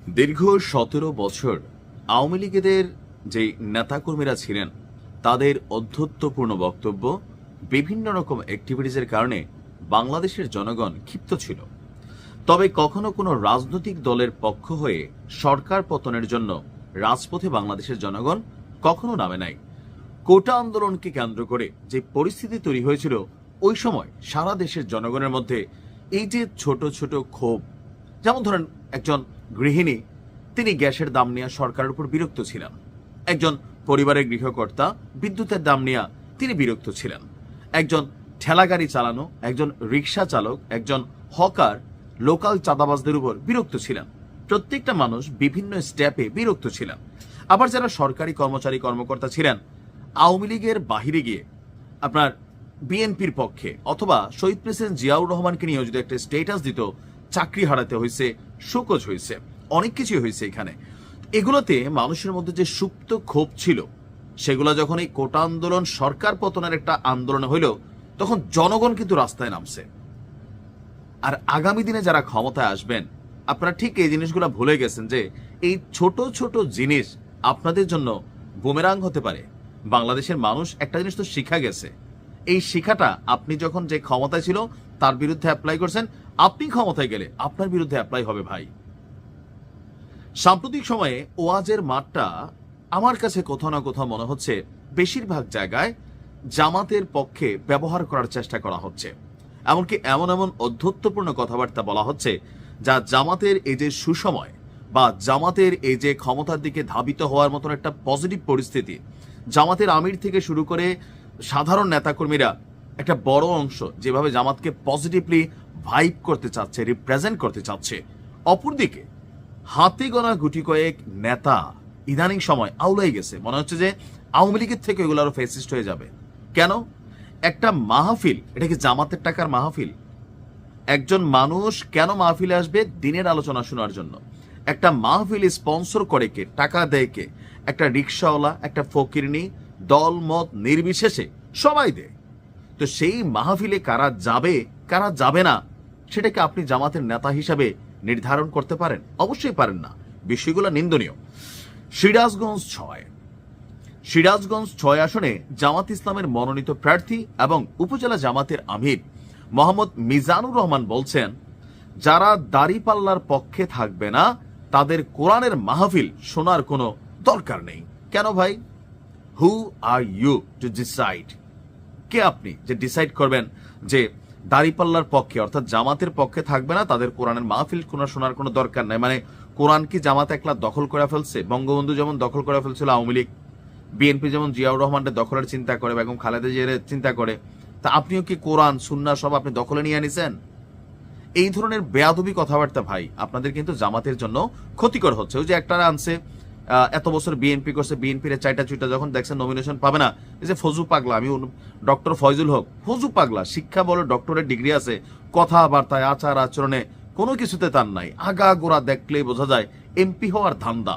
দীর্ঘ ১৭ বছর আওয়ামী লীগের যে নেতাকর্মীরা ছিলেন তাদের অধ্যত্বপূর্ণ বক্তব্য, বিভিন্ন রকম অ্যাক্টিভিটিসের কারণে বাংলাদেশের জনগণ ক্ষিপ্ত ছিল। তবে কখনো কোনো রাজনৈতিক দলের পক্ষ হয়ে সরকার পতনের জন্য রাজপথে বাংলাদেশের জনগণ কখনো নামে নাই। কোটা আন্দোলনকে কেন্দ্র করে যে পরিস্থিতি তৈরি হয়েছিল, ওই সময় সারা দেশের জনগণের মধ্যে এই যে ছোট ছোট ক্ষোভ, যেমন ধরেন একজন গৃহিণী, তিনি গ্যাসের দাম নিয়ে সরকারের উপর বিরক্ত ছিলেন। একজন পরিবারের গৃহকর্তা বিদ্যুতের দাম নিয়ে তিনি বিরক্ত ছিলেন। একজন ঠেলাগাড়ি চালানো, একজন রিক্সা চালক, একজন হকার, লোকাল চাঁদাবাজদের উপর বিরক্ত ছিলেন। প্রত্যেকটা মানুষ বিভিন্ন স্টেপে বিরক্ত ছিলেন। আবার যারা সরকারি কর্মচারী কর্মকর্তা ছিলেন, আওয়ামী লীগের বাহিরে গিয়ে আপনার বিএনপির পক্ষে অথবা শহীদ প্রেসিডেন্ট জিয়াউর রহমানকে নিয়ে যদি একটা স্টেটাস দিত, চাকরি হারাতে হয়েছে, শোকজ হয়েছে, অনেক কিছুই হয়েছে। এখানে এগুলোতে মানুষের মধ্যে যে সুপ্ত ক্ষোভ ছিল, সেগুলো যখন এই কোটা আন্দোলন সরকার পতনের একটা আন্দোলন হইল, তখন জনগণ কিন্তু রাস্তায় নামছে। আর আগামী দিনে যারা ক্ষমতায় আসবেন, আপনারা ঠিক এই জিনিসগুলো ভুলে গেছেন যে এই ছোট ছোট জিনিস আপনাদের জন্য বুমেরাং হতে পারে। বাংলাদেশের মানুষ একটা জিনিস তো শিখা গেছে, এই শিখাটা আপনি যখন যে ক্ষমতায় ছিল তার বিরুদ্ধে অ্যাপ্লাই করছেন, আপনি ক্ষমতায় গেলে আপনার বিরুদ্ধে অ্যাপ্লাই হবে ভাই। সাম্প্রতিক সময়ে ওয়াজের মাঠটা আমার কাছে কোথাও না কোথাও মনে হচ্ছে বেশিরভাগ জায়গায় জামাতের পক্ষে ব্যবহার করার চেষ্টা করা হচ্ছে। এমনকি এমন এমন অধ্যত্বপূর্ণ কথাবার্তা বলা হচ্ছে যা জামাতের এই যে সুসময় বা জামাতের এই যে ক্ষমতার দিকে ধাবিত হওয়ার মতন একটা পজিটিভ পরিস্থিতি, জামাতের আমির থেকে শুরু করে সাধারণ নেতাকর্মীরা একটা বড় অংশ যেভাবে জামাতকে পজিটিভলি ভাইব করতে চাচ্ছে, রিপ্রেজেন্ট করতে চাচ্ছে, অপরদিকে হাতে গোনা গুটি কয়েক নেতা ইদানিং সময় আউলাই গেছে। মনে হচ্ছে যে আওয়ামী লীগের থেকে এগুলো আরো ফেসিস্ট হয়ে যাবে। কেন? একটা মাহফিল, এটা কি জামাতের টাকার মাহফিল? একজন মানুষ কেন মাহফিলে আসবে? দিনের আলোচনা শোনার জন্য। একটা মাহফিল স্পন্সর করে কে, টাকা দেয় কে? একটা রিক্সাওয়ালা, একটা ফকিরনি, দল মত নির্বিশেষে সবাই দেয়। তো সেই মাহফিলে কারা যাবে কারা যাবে না, সেটাকে আপনি জামাতের নেতা হিসাবে নির্ধারণ করতে পারেন? অবশ্যই পারেন না। বিষয়গুলো নিন্দনীয়। সিরাজগঞ্জ ৬ আসনে জামাত ইসলামের মনোনীত প্রার্থী এবং উপজেলা জামাতের আমির মোহাম্মদ মিজানুর রহমান বলছেন, যারা দাড়িপাল্লার পক্ষে থাকবে না তাদের কোরআনের মাহফিল শোনার কোনো দরকার নেই। কেন ভাই? হু আর ইউ টু ডিসাইড? কে আপনি যে ডিসাইড করবেন যে দাড়িপাল্লার পক্ষে অর্থাৎ জামাতের পক্ষে থাকবে না, তাদের কোরআনের মাহফিল শোনার কোনো দরকার নাই? মানে কোরআন কি জামাত একলা দখল করে ফেলছে? বঙ্গবন্ধু যেমন দখল করে ফেলছিল আওয়ামী লীগ, বিএনপি যেমন জিয়াউর রহমানকে দখলের চিন্তা করে, বেগম খালেদা জিয়ার চিন্তা করে, তা আপনিও কি কোরআন সুন্নাহ সব আপনি দখলে নিয়ে আনিছেন? এই ধরনের বেয়াদবি কথাবার্তা ভাই আপনাদের কিন্তু জামাতের জন্য ক্ষতিকর হচ্ছে। ওই যে একটা আনছে, এত বছর বিএনপি করছে, বিএনপির চাইটা চুইটা যখন দেখছেন নমিনেশন পাবে না, এই যে ফজু পাগলা, আমি ডক্টর ফয়জুল হক, ফজু পাগলা, শিক্ষা বলে ডক্টরের ডিগ্রি আছে, কথাবার্তায় আচার আচরণে কোনো কিছুতে তার নাই, আগা গোড়া দেখলেই বোঝা যায় এমপি হওয়ার ধান্দা।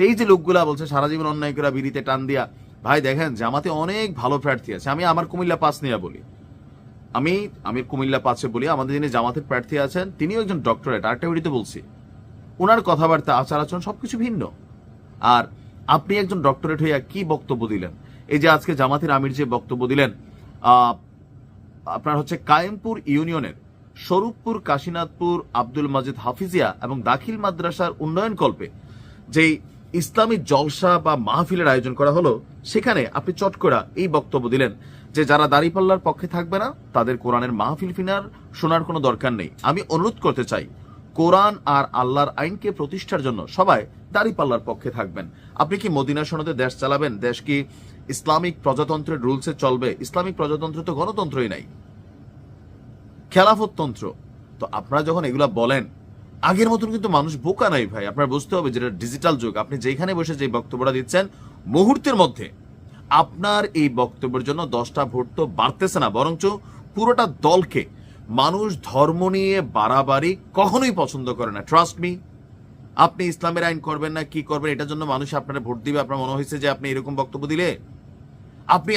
এই যে লোকগুলা বলছে সারা জীবন অন্যায় করে বিড়িতে টান দিয়া, ভাই দেখেন জামাতে অনেক ভালো প্রার্থী আছে। আমি আমার কুমিল্লা ৫ নিয়ে বলি, আমি কুমিল্লা ৫-এ বলি, আমাদের যিনি জামাতের প্রার্থী আছেন তিনিও একজন ডক্টরেট, আরেকটা বিড়িতে বলছি, ওনার কথাবার্তা আচার আচরণ সবকিছু ভিন্ন। আর আপনি একজন ডক্টরেট হইয়া কি বক্তব্য দিলেন? এই যে আজকে জামাতের আমির যে বক্তব্য দিলেন, আপনার হচ্ছে কায়েমপুর ইউনিয়নের স্বরূপপুর, কাশীনাথপুর, আব্দুল মাজিদ হাফিজিয়া এবং দাখিল মাদ্রাসার উন্নয়ন কল্পে যেই ইসলামী জলসা বা মাহফিলের আয়োজন করা হলো, সেখানে আপনি চট করে এই বক্তব্য দিলেন যে যারা দাড়িপাল্লার পক্ষে থাকবে না তাদের কোরআনের মাহফিল শোনার কোনো দরকার নেই। আমি অনুরোধ করতে চাই, কোরআন আর আল্লাহর আইনকে প্রতিষ্ঠার জন্য সবাই দাড়িপাল্লার পক্ষে থাকবেন। আপনি কি মদিনা সনদে দেশ চালাবেন? দেশ কি ইসলামিক প্রজাতন্ত্রের রুলসে চলবে? ইসলামিক প্রজাতন্ত্র তো গণতন্ত্রই নাই, খেলাফততন্ত্র। তো আপনারা যখন এগুলা বলেন, আগের মতন কিন্তু মানুষ বোকা নাই ভাই। আপনার বুঝতে হবে যেটা ডিজিটাল যুগ। আপনি যেখানে বসে যে বক্তব্যটা দিচ্ছেন, মুহূর্তের মধ্যে আপনার এই বক্তব্যের জন্য 10টা ভোট তো বাড়তেছে না, বরঞ্চ পুরোটা দলকে মানুষ ধর্ম নিয়ে বাড়াবাড়ি কখনোই পছন্দ করে না। Trust me. আপনি ইসলামের আইন করবেন না কি করবেন, এটার জন্য মানুষ আপনার ভোট দিবে? আপনার মনে হয়েছে যে আপনি এরকম বক্তব্য দিলে আপনি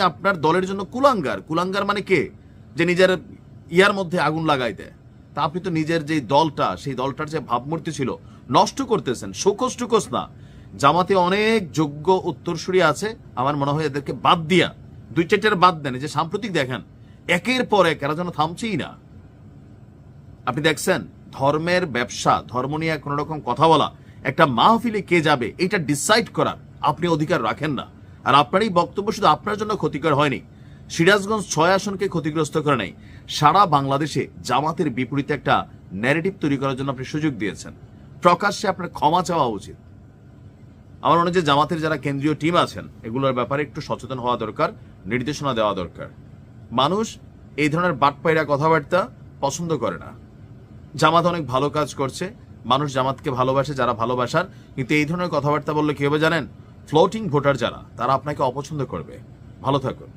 আপনার দলের জন্য কুলাঙ্গার মানে কে? যে নিজের ইয়ার মধ্যে আগুন লাগাই দেয়। তা আপনি তো নিজের যে দলটা, সেই দলটার যে ভাবমূর্তি ছিল, নষ্ট করতেছেন। শোকস টুকস না, জামাতে অনেক যোগ্য উত্তরসূরি আছে, আমার মনে হয় এদেরকে বাদ দিয়া 2-4টার বাদ দেন। যে সাম্প্রতিক দেখেন একের পর এক এরা যেন থামছেই না। আপনি দেখছেন ধর্মের ব্যবসা, ধর্ম নিয়ে কোনো রকম কথা বলা, একটা মাহফিলে কে যাবে এটা ডিসাইড করার আপনি অধিকার রাখেন না। আর আপনার এই বক্তব্য শুধু আপনার জন্য ক্ষতিকর হয়নি, সিরাজগঞ্জ 6 আসনকে ক্ষতিগ্রস্ত করে নাই, সারা বাংলাদেশে জামাতের বিপরীতে একটা ন্যারেটিভ তৈরি করার জন্য আপনি সুযোগ দিয়েছেন। প্রকাশ্যে আপনার ক্ষমা চাওয়া উচিত। আমার মনে হয় যে জামাতের যারা কেন্দ্রীয় টিম আছেন এগুলোর ব্যাপারে একটু সচেতন হওয়া দরকার, নির্দেশনা দেওয়া দরকার। মানুষ এই ধরনের বাটপাইরা কথাবার্তা পছন্দ করে না। জামাত অনেক ভালো কাজ করছে, মানুষ জামাতকে ভালোবাসে যারা ভালোবাসার, কিন্তু এই ধরনের কথাবার্তা বললে কি হবে জানেন? ফ্লোটিং ভোটার যারা, তারা আপনাকে অপছন্দ করবে। ভালো থাকুন।